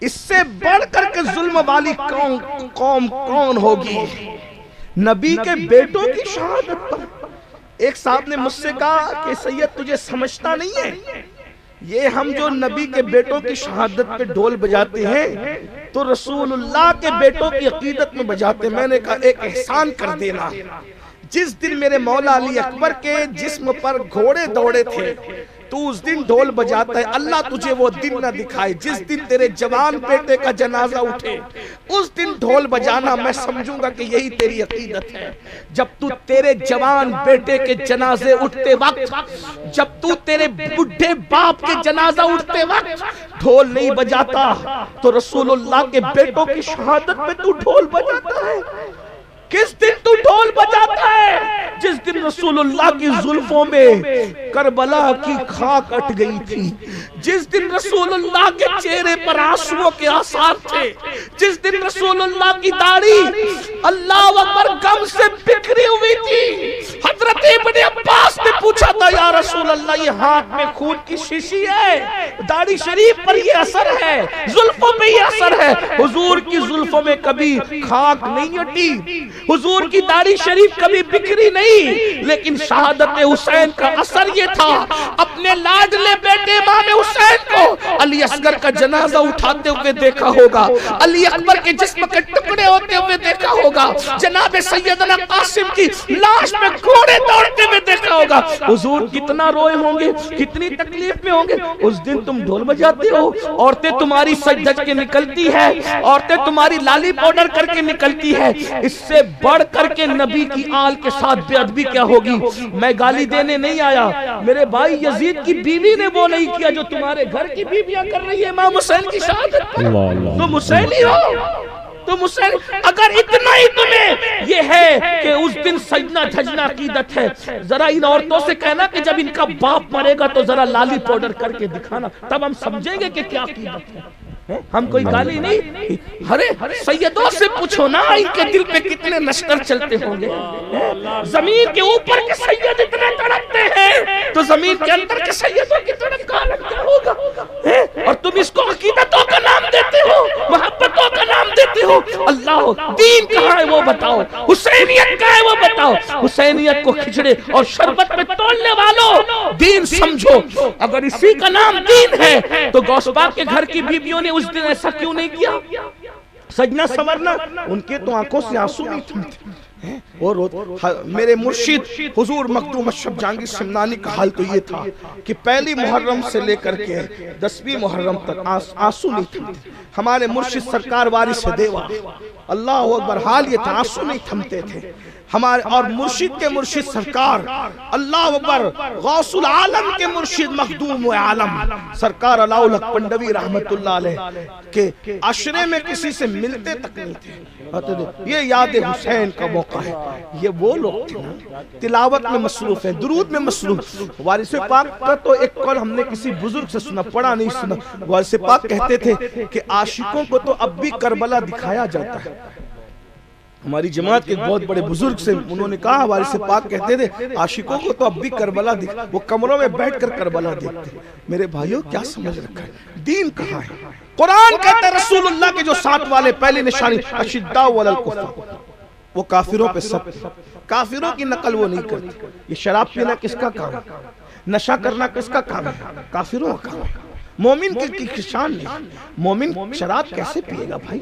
اس سے بڑھ کر کے ظلم والی قوم کون ہوگی؟ نبی کے بیٹوں کی شہادت پر۔ ایک صاحب نے مجھ سے کہا کہ سید تجھے سمجھتا نہیں ہے، یہ ہم جو نبی کے بیٹوں کی شہادت پہ ڈھول بجاتے ہیں تو رسول اللہ کے بیٹوں کی عقیدت میں بجاتے ہیں۔ میں نے کہا ایک احسان کر دینا، جس دن میرے مولا علی اکبر کے جسم پر گھوڑے دوڑے تھے تو اس دن ڈھول بجاتا ہے، اللہ تجھے وہ دن نہ دکھائے جس دن تیرے جوان بیٹے کا جنازہ اٹھے، اس دن ڈھول بجانا میں سمجھوں گا کہ یہی تیری عقیدت ہے۔ جب تو تیرے جوان بیٹے کے جنازے اٹھتے وقت، جب تو تیرے بڈھے باپ کے جنازہ اٹھتے وقت ڈھول نہیں بجاتا تو رسول اللہ کے بیٹوں کی شہادت پہ تو ڈھول بجاتا ہے۔ کس دن تو ڈھول بجاتا ہے؟ جس دن رسول اللہ کی زلفوں میں کربلا کی خاک اٹ گئی تھی، جس دن رسول اللہ کے چہرے پر آنسوؤں کے آثار تھے، جس دن رسول اللہ کی داڑھی اللہ اکبر غم سے بکھری ہوئی تھی۔ حضرت ابن عباس نے پوچھا تھا یا رسول اللہ یہ ہاتھ میں خون کی شیشی ہے، داڑھی شریف پر یہ اثر ہے، زلفوں میں یہ اثر ہے۔ حضور کی زلفوں میں کبھی خاک نہیں اٹی، حضور کی داڑھی شریف کبھی بکھری نہیں، لیکن شہادت حسین کا اثر یہ تھا۔ اپنے لاڈلے بیٹے امام حسین کو علی اصغر کا جنازہ اٹھاتے ہوئے دیکھا ہوگا، علی اکبر کے جسم کے ٹکڑے ہوتے ہوئے دیکھا ہوگا، جناب سیدنا قاسم کی لاش میں گھوڑے دوڑتے ہوئے دیکھا ہوگا۔ حضور کتنا روئے ہوں گے، کتنی تکلیف میں ہوں گے۔ اس دن تم ڈھول بجاتے ہو، عورتیں تمہاری سج دج کے نکلتی ہے، عورتیں تمہاری لالی پاؤڈر کر کے نکلتی ہے۔ اس سے بڑھ کر کے نبی کی آل کے ساتھ بے ادبی کیا ہوگی؟ میں گالی دینے نہیں آیا، میرے بھائی یزید کی بیوی نے وہ نہیں کیا جو تمہارے گھر کی بیویاں کر رہی ہے امام حسین کی شہادت پر۔ تم حسینی ہو، تم حسین۔ اگر اتنا ہی تمہیں یہ ہے کہ اس دن سجنا دھجنا عقیدت ہے، ذرا ان عورتوں سے کہنا کہ جب ان کا باپ مرے گا تو ذرا لالی پاؤڈر کر کے دکھانا، تب ہم سمجھیں گے کہ کیا عقیدت ہے۔ ہم کوئی گالی نہیں، ارے سیدوں سے پوچھو نا ان کے دل پہ کتنے لشکر چلتے ہوں گے۔ زمین کے اوپر کے سید اتنے تڑپتے ہیں تو زمین کے اندر کے سیدوں کی طرف کہاں لگتا ہوگا؟ اور تم اس کو عقیدتوں کا نام دیتے ہو، محبتوں کا نام دیتے ہو۔ اللہ دین کہاں ہے وہ بتاؤ، حسینیت کہاں ہے وہ بتاؤ۔ حسینیت کو کھچڑے اور شربت میں تولنے والوں دین سمجھو۔ اگر اسی کا نام دین ہے تو غوث پاک کے گھر کی بیویوں نے اس دن ایسا کیوں نہیں کیا؟ سجنا سورنا، ان کے تو آنکھوں سے آنسو نہیں تھمتے۔ اور میرے مرشد حضور مخدوم اشرف جہانگیر سمنانی کا حال تو یہ تھا کہ پہلی محرم سے لے کر کے 10ویں محرم تک آنسو نہیں تھمتے۔ ہمارے مرشد سرکار وارث دیوا، اللہ اکبر، حال یہ تھا آنسو نہیں تھمتے تھے ہمارے۔ اور مرشد کے مرشد سرکار اللہ اکبر، غوث العالم کے مرشد مخدوم عالم سرکار علاء الحق پنڈوی رحمت اللہ علیہ کے عشرے میں کسی سے ملتے تک نہیں تھے۔ یہ یاد حسین کا موقع ہے۔ یہ وہ لوگ تھے تلاوت میں مصروف ہیں، درود میں مصروف۔ وارث پاک کا تو ایک قول ہم نے کسی بزرگ سے سنا، پڑھا نہیں سنا۔ وارث پاک کہتے تھے کہ عاشقوں کو تو اب بھی کربلا دکھایا جاتا ہے۔ ہماری جماعت کے بہت بڑے بزرگ سے انہوں نے کہا، وارث پاک کہتے تھے عاشقوں کو تو اب بھی کربلا وہ کمروں میں بیٹھ کر کربلا دیکھتے۔ میرے بھائیوں کیا سمجھ رکھا ہے؟ دین کہاں ہے؟ قرآن کہتا ہے رسول اللہ کے جو ساتھ والے پہلی نشانی اشداء علی الکفار، وہ کافروں پہ سب، کافروں کی نقل وہ نہیں کرتی۔ یہ شراب پینا کس کا کام ہے؟ نشہ کرنا کس کا کام ہے؟ کافروں کا کام ہے۔ مومن کی شان نہیں۔ مومن شراب کیسے پیے گا بھائی؟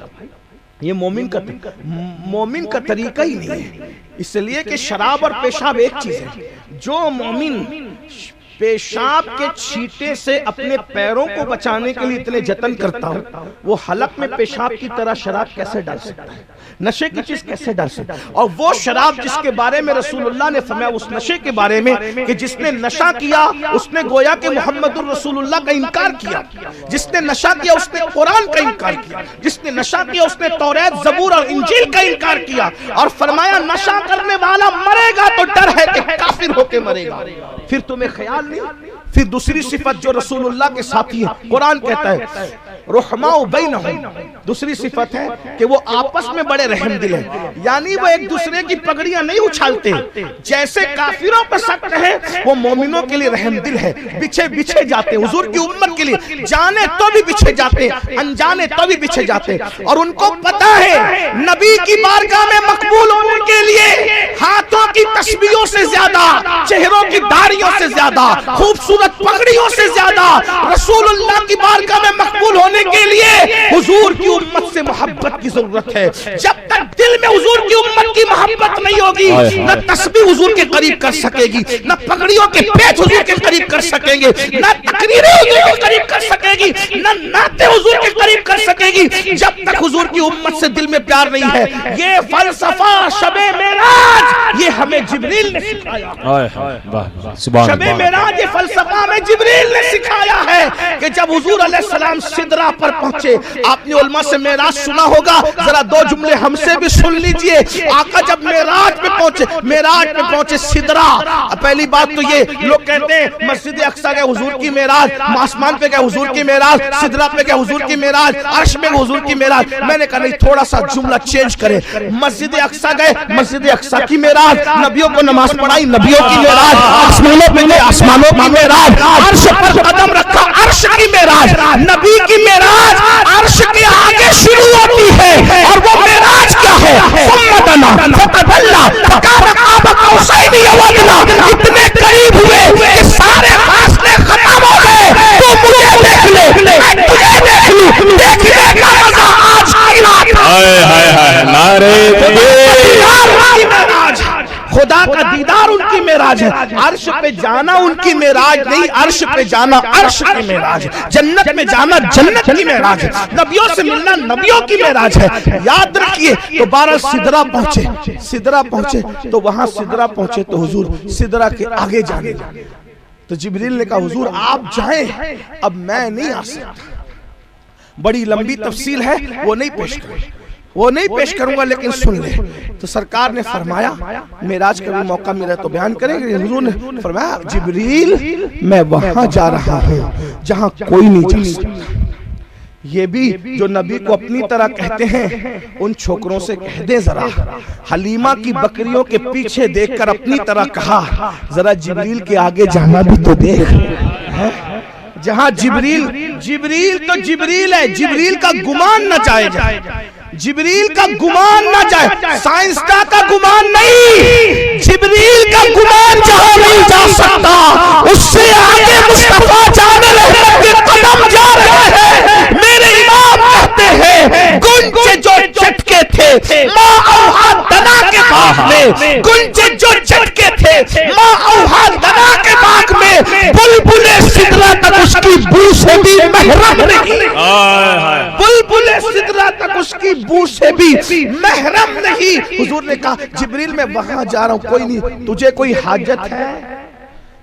یہ مومن کا طریقہ ہی نہیں ہے، اس لیے کہ شراب اور پیشاب ایک چیز ہے۔ جو مومن پیشاب کے چھینٹے سے اپنے پیروں کو بچانے کے لیے اتنے جتن کرتا ہوں، وہ حلق میں پیشاب کی طرح شراب کیسے ڈال سکتا ہے؟ نشے کی چیز کیسے ڈال سکتا ہے؟ اور وہ شراب جس کے بارے میں رسول اللہ نے فرمایا اس نشے کے بارے میں کہ جس نے نشہ کیا اس نے گویا کہ محمد الرسول اللہ کا انکار کیا، جس نے نشہ کیا اس نے قرآن کا انکار کیا، جس نے نشہ کیا اس نے توریت، زبور اور انجیل کا انکار کیا، اور فرمایا نشہ کرنے والا مرے گا تو ڈر ہے کہ کافر ہو کے مرے گا۔ پھر تمہیں خیال نہیں پھر دوسری صفت جو رسول اللہ کے ساتھی ہے، قرآن کہتا ہے رحماء بینہم، دوسری صفت ہے کہ وہ آپس میں بڑے رحم دل ہیں، یعنی وہ ایک دوسرے کی پگڑیاں نہیں اچھالتے، جیسے کافروں پر سخت ہے وہ مومنوں کے لیے رحم دل ہے، بچھے جاتے ہیں حضور کی امت کے لیے، جانے تو بھی بچھے جاتے، انجانے تو بھی بچھے جاتے، اور ان کو پتا ہے نبی کی بارگاہ میں مقبول ہونے کے لیے ہاتھوں کی تسبیحوں سے زیادہ، چہروں کی داڑھیوں سے زیادہ، خوبصورت پگڑیوں سے زیادہ رسول اللہ کی بارگاہ میں مقبول ہونے کے لیے حضور کی امت سے محبت کی ضرورت ہے۔ جب تک دل میں حضور کی امت کی محبت نہیں ہوگی، نہ تسبیح حضور کے قریب کر سکے گی، نہ پگڑیوں کے پیچ حضور کے قریب کر سکیں گے، نہ تقریریں حضور کے قریب کر سکے گی، نہ نعتیں حضور کے قریب کر سکے گی، جب تک حضور کی امت سے دل میں پیار نہیں ہے۔ یہ فلسفہ شب معراج یہ ہمیں جبریل نے سکھایا، شب معراج یہ فلسفہ میں جبریل نے سکھایا ہے کہ جب حضور علیہ السلام سدرہ پر پہنچے، آپ نے علماء سے معراج سنا ہوگا، ذرا دو جملے ہم سے بھی سن لیجئے۔ آقا جب معراج پہ پہنچے سدرہ، پہلی بات تو یہ لوگ کہتے ہیں مسجد اقصی گئے حضور کی معراج، آسمان پہ گئے حضور کی معراج، سدرہ پہ گئے حضور کی معراج، عرش میں حضور کی معراج۔ میں نے کہا نہیں، تھوڑا سا جملہ چینج کرے، مسجد اقصی گئے، مسجد اقصی کی معراج، نبیوں کو نماز پڑھائی، نبیوں کی معراج، آسمانوں پہ گئے، آسمانوں کی معراج، عرش پر قدم رکھا، عرش کی معراج، نبی کی معراج عرش کے آگے شروع ہوتی ہے، اور وہ معراج کیا ہے؟ ثم دنا فتدلی فکان قاب قوسین او ادنی، اتنے قریب ہوئے کہ سارے فاصلے ختم ہو گئے۔ تو مجھے دیکھ لے، میں تجھے دیکھ لوں، دیکھنے کا مزہ آج کی رات ہے۔ نعرے خدا کا دیدار ان کی معراج ہے، عرش پہ جانا ان کی معراج نہیں، عرش پہ جانا عرش کی معراج ہے، جنت میں جانا جنت کی معراج ہے، نبیوں سے ملنا نبیوں کی معراج ہے۔ یاد رکھیے تو بارہ سدرہ پہنچے تو وہاں سدرہ پہنچے تو حضور سدرہ کے آگے جانے، تو جبریل نے کہا حضور آپ جائیں، اب میں نہیں آ سکتا، بڑی لمبی تفصیل ہے، وہ نہیں پیش کروں گا، لیکن سن لے۔ تو سرکار نے فرمایا، معراج کا بھی موقع ملا تو بیان کریں گے، حضور نے فرمایا جبریل میں وہاں جا رہا ہوں جہاں کوئی نہیں جا سکتا۔ یہ بھی جو نبی کو اپنی طرح کہتے ہیں، ان چھوکروں سے کہہ دیں ذرا، حلیمہ کی بکریوں کے پیچھے دیکھ کر اپنی طرح کہا ذرا جبریل کے آگے جانا بھی تو دیکھ، جہاں جبریل تو جبریل ہے، جبریل کا گمان نہ جائے، جبریل کا گمان نہ جائے، سائنسداں کا گمان نہیں، جبریل کا گمان جہاں نہیں جا سکتا، اس سے آگے مصطفیٰ جان رحمت کے قدم جا رہے ہیں۔ میرے امام کہتے ہیں گنجے جو چٹکے تھے ماں اوہا دنا کے باغ میں، گنجے جو چٹکے تھے ماں اوہا دنا کے باغ میں، بلبل سدرہ تک اس کی بو سے بھی محرم نہیں، بلبل سدرہ تک اس کی بو سے بھی محرم نہیں۔ حضور نے کہا جبریل میں وہاں جا رہا ہوں، کوئی نہیں، تجھے کوئی حاجت ہے؟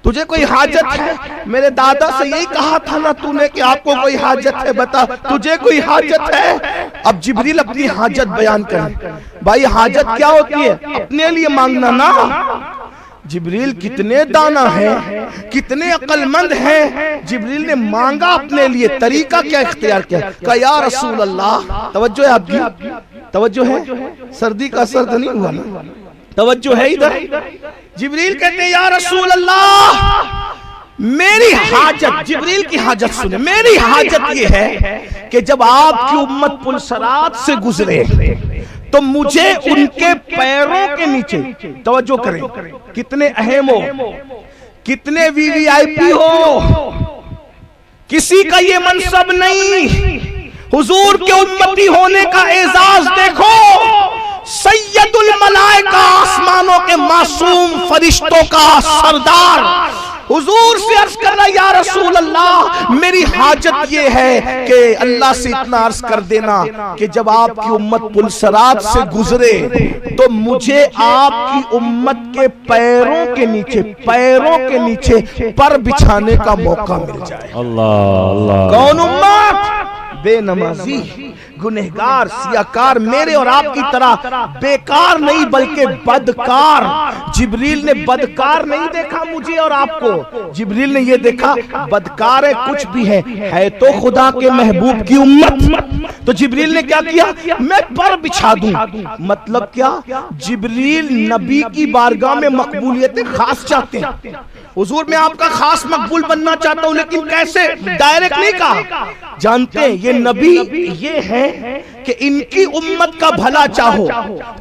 تجھے کوئی حاجت ہے؟ میرے دادا سے یہی کہا تھا نا تو نے کہ آپ کو کوئی حاجت ہے، بتا تجھے کوئی حاجت ہے؟ اب جبریل اپنی حاجت بیان کریں۔ بھائی حاجت کیا ہوتی ہے؟ اپنے لیے مانگنا نا۔ جبریل کتنے دانا ہیں، کتنے عقل مند ہیں، جبریل نے مانگا اپنے لیے، طریقہ کیا اختیار کیا؟ کہا یا رسول اللہ، توجہ ہے آپ کی، توجہ ہے، سردی کا اثر تو نہیں ہوا نا، توجہ ہے ادھر۔ جبریل کہتے ہیں یا رسول اللہ میری حاجت، جبریل کی حاجت سنیں، میری حاجت یہ ہے کہ جب آپ کی امت پلسرات سے گزرے تو مجھے ان کے پیروں کے نیچے، توجہ کریں کتنے اہم ہو، کتنے وی وی آئی پی ہو، کسی کا یہ منصب نہیں، حضور کے امتی ہونے کا اعزاز دیکھو، سید الملائکہ آسمانوں کے معصوم فرشتوں کا سردار، حضور سے عرض کرنا یا رسول اللہ میری حاجت یہ ہے کہ اللہ سے اتنا عرض کر دینا کہ جب آپ کی امت پلسرات سے گزرے تو مجھے آپ کی امت کے پیروں کے نیچے پر بچھانے کا موقع مل جائے۔ اللہ اللہ، کون امت؟ بے نمازی گنہگار سیاکار میرے اور آپ کی طرح بیکار نہیں بلکہ بدکار. جبریل نے بدکار نہیں دیکھا مجھے اور آپ کو, جبریل نے یہ دیکھا بدکار ہے کچھ بھی ہے تو خدا کے محبوب کی امت. تو جبریل نے کیا کیا, میں پر بچھا دوں. مطلب کیا, جبریل نبی کی بارگاہ میں مقبولیت خاص چاہتے ہیں. حضور میں آپ کا خاص مقبول بننا چاہتا ہوں, لیکن کیسے, ڈائریکٹ نہیں کہا. جانتے ہیں یہ نبی یہ ہے کہ ان کی امت کا بھلا چاہو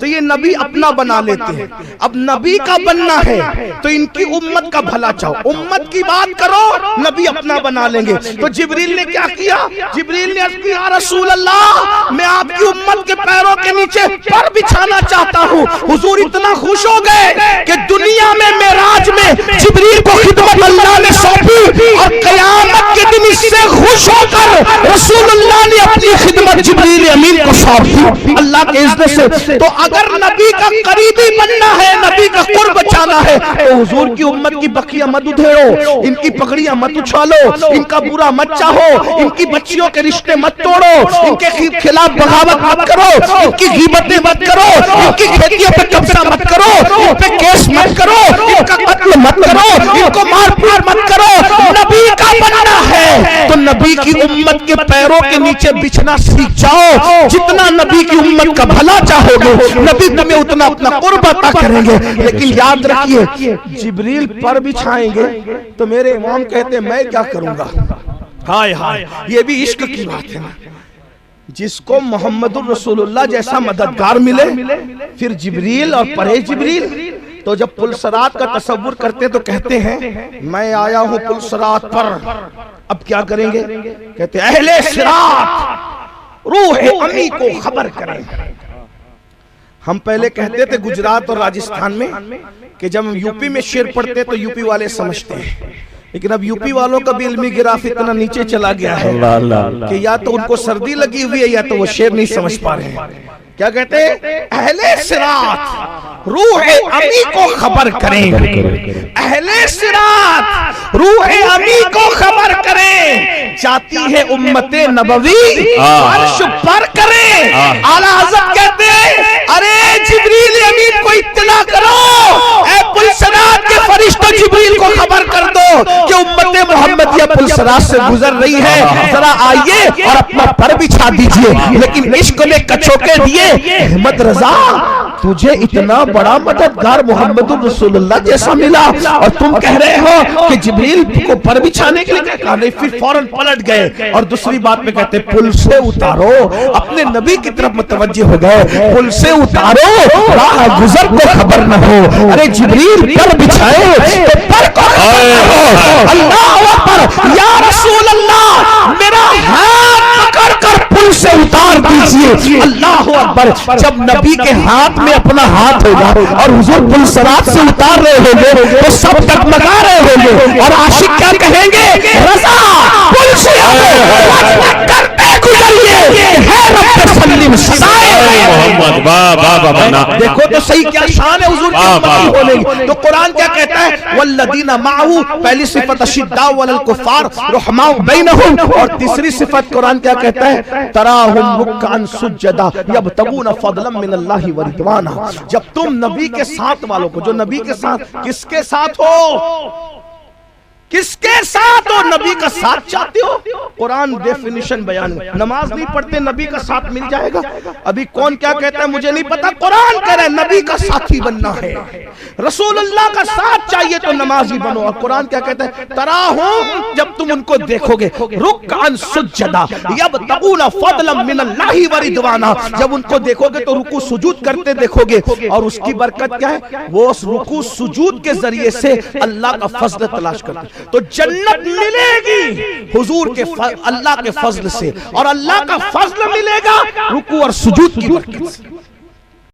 تو یہ نبی اپنا بنا لیتے ہیں. اب نبی کا بننا ہے تو ان کی امت کا بھلا چاہو, امت کی بات کرو نبی اپنا بنا لیں گے. تو جبریل نے کیا کیا, جبریل نے عرض کیا یا رسول اللہ میں آپ کی امت کے پیروں کے نیچے پر بچھانا چاہتا ہوں. حضور اتنا خوش ہو گئے کہ دنیا میں معراج میں جبریل کو خدمت اللہ نے سونپی اور قیامت کے دن اس سے خوش ہو کر رسول اللہ نے اپنی خدمت جبریل امین کو سونپ دی اللہ کے اذن سے. تو اگر نبی کا قریبی بننا ہے, نبی کا قرب چاہنا ہے, تو حضور کی امت کی بکریاں مت ادھیڑو, ان کی پگڑیاں مت اچھالو, ان کا برا مت چاہو, ان کی بچیوں کے رشتے مت توڑو, ان کے خلاف بغاوت مت کرو, ان کی غیبتیں مت کرو, ان کی کھیتیوں پہ قبضہ مت کرو, ان پہ کیس مت کرو, ان کا قتل مت کرو, ان کو مار پیٹ مت کرو. نبی کا بننا ہے تو نبی کی امت کے پیروں کے نیچے بچھنا سیکھ جاؤ. جتنا نبی کی امت کا بھلا چاہو گے نبی تمہیں اتنا اپنا قرب عطا کریں گے. لیکن یاد رکھیے جبریل پر بچھائیں گے تو میرے امام کہتے ہیں میں کیا کروں گا. ہائے ہائے, یہ بھی عشق کی بات ہے. جس کو محمد الرسول اللہ جیسا مددگار ملے پھر جبریل اور پرے جبریل. تو جب پلسرات کا تصور کرتے تو کہتے ہیں میں آیا ہوں پلسرات پر, اب کیا کریں گے, کہتے ہیں اہل صراط روح امی کو خبر کریں. ہم پہلے کہتے تھے گجرات اور راجستھان میں کہ جب ہم یوپی میں شعر پڑھتے تو یوپی والے سمجھتے ہیں, لیکن اب یوپی والوں کا بھی علمی گراف اتنا نیچے چلا گیا ہے کہ یا تو ان کو سردی لگی ہوئی ہے یا تو وہ شعر نہیں سمجھ پا رہے ہیں. کیا کہتے ہیں, اہل صراط روح امی کو خبر کریں, اہل صراط روح امی کو خبر کریں, چاہتی ہے امت نبوی عرش پر کریں. اعلیٰ حضرت کہتے ہیں ارے جبریل امین کو اطلاع کرو, اے پلسرات کے فرشتوں جبریل کو خبر کر دو کہ امت محمدیہ پلسرات سے گزر رہی ہے, ذرا آئیے اور اپنا پر بچھا دیجئے. لیکن عشق نے کچوکے دیے. احمد رضا تجھے اتنا بڑا مددگار محمد الرسول اللہ جیسا ملا اور تم کہہ رہے ہو کہ جبریل کو پر بچھانے کے لیے کہا نہیں, پھر فوراً پلٹ گئے اور دوسری بات میں کہتے پل سے اتارو, اپنے نبی کی طرف متوجہ ہو گئے, پل سے اتارو راہ گزر کو خبر نہ ہو. ارے جبریل پر بچھائے تو پر کو اللہ اکبر یا رسول اللہ میرا ہاتھ پکڑ کر پل سے اتار دیجئے. اللہ اکبر, جب نبی کے ہاتھ میں اپنا ہاتھ ہوگا اور حضور پل صراط سے اتار رہے ہوں گے تو سب ڈگمگا رہے ہوں گے اور عاشق کیا کہیں گے, رضا پل سے کرتے گزریے ہے رب سلیم سائے محمد. دیکھو تو صحیح کیا شان ہے حضور کی امتی ہونے کی. تو قرآن کیا کہتا ہے, والذین معہو, پہلی صفت اشداء علی الکفار رحماء بینہم, اور تیسری صفت قرآن کیا کہتا ہے, تراہم رکعا سجدا یبتغون فضلا من اللہ ورضوانا. جب تم نبی کے ساتھ والوں کو, جو نبی کے ساتھ, کس کے ساتھ ہو, کس کے ساتھ ہو, نبی کا ساتھ چاہتے ہو. قرآن ڈیفینیشن بیان, نماز نہیں پڑھتے نبی کا ساتھ مل جائے گا. ابھی کون کیا کہتا ہے مجھے نہیں پتا, قرآن کہہ رہا ہے نبی کا ساتھی بننا ہے, رسول اللہ کا ساتھ چاہیے تو نمازی بنو. اور قرآن کیا کہتا ہے, تراہم, جب تم ان کو دیکھو گے, رکعا سجدا یبتغون فضلا من اللہ ورضوانا, جب ان کو دیکھو گے تو رکوع سجود کرتے دیکھو گے. اور اس کی برکت کیا ہے, وہ اس رکوع سجود کے ذریعے سے اللہ کا فضل تلاش کرتے. تو جنت ملے گی حضور کے اللہ کے فضل سے, اور اللہ کا فضل ملے گا رکوع اور سجود کی برکت سے.